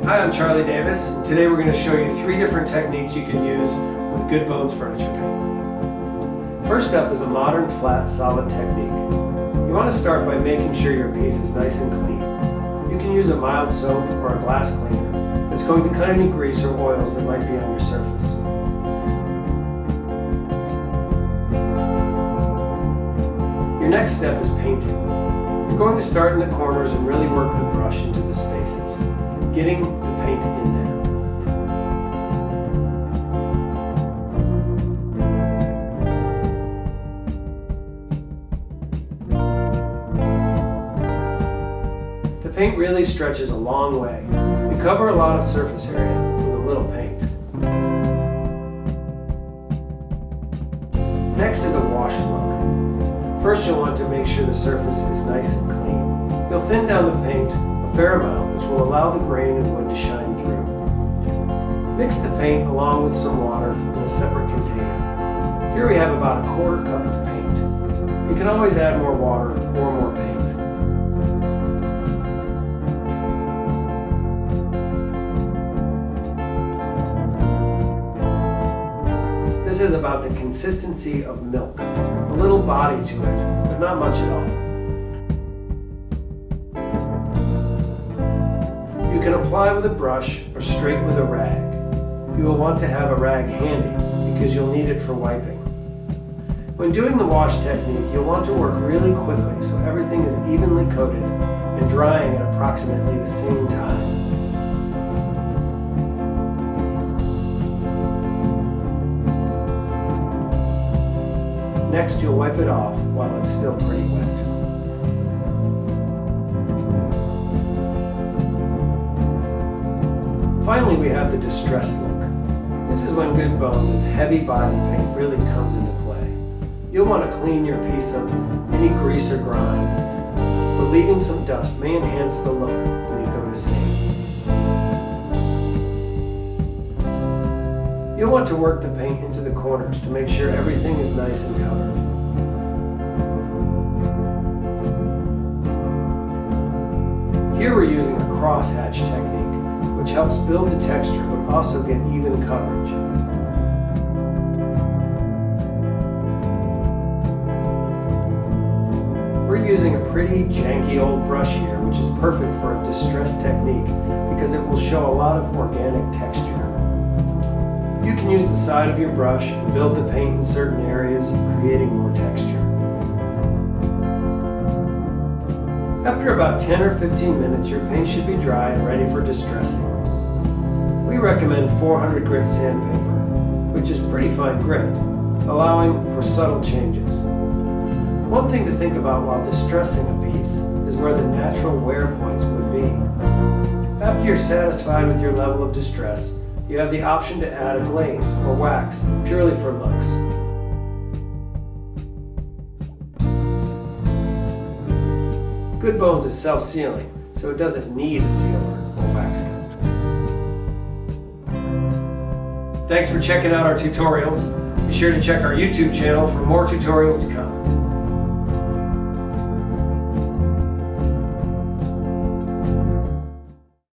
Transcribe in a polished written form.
Hi, I'm Charlie Davis, and today we're going to show you 3 different techniques you can use with Good Bones furniture paint. First up is a modern flat solid technique. You want to start by making sure your piece is nice and clean. You can use a mild soap or a glass cleaner that's going to cut any grease or oils that might be on your surface. Your next step is painting. You're going to start in the corners and really work the brush into the spaces, getting the paint in there. The paint really stretches a long way. You cover a lot of surface area with a little paint. Next is a wash look. First, you'll want to make sure the surface is nice and clean. You'll thin down the paint a fair amount, which will allow the grain and wood to shine through. Mix the paint along with some water in a separate container. Here we have about a 1/4 cup of paint. You can always add more water or more paint. This is about the consistency of milk. A little body to it, but not much at all. You can apply with a brush or straight with a rag. You will want to have a rag handy because you'll need it for wiping. When doing the wash technique, you'll want to work really quickly so everything is evenly coated and drying at approximately the same time. Next, you'll wipe it off while it's still pretty wet. Finally, we have the distressed look. This is when Good Bones' heavy body paint really comes into play. You'll want to clean your piece of any grease or grime, but leaving some dust may enhance the look when you go to sand. You'll want to work the paint into the corners to make sure everything is nice and covered. Here we're using a crosshatch technique, which helps build the texture but also get even coverage. We're using a pretty janky old brush here, which is perfect for a distress technique because it will show a lot of organic texture. You can use the side of your brush and build the paint in certain areas, creating more texture. After about 10 or 15 minutes, your paint should be dry and ready for distressing. We recommend 400 grit sandpaper, which is pretty fine grit, allowing for subtle changes. One thing to think about while distressing a piece is where the natural wear points would be. After you're satisfied with your level of distress, you have the option to add a glaze or wax purely for looks. Good Bones is self-sealing, so it doesn't need a sealer or wax coat. Thanks for checking out our tutorials. Be sure to check our YouTube channel for more tutorials to come.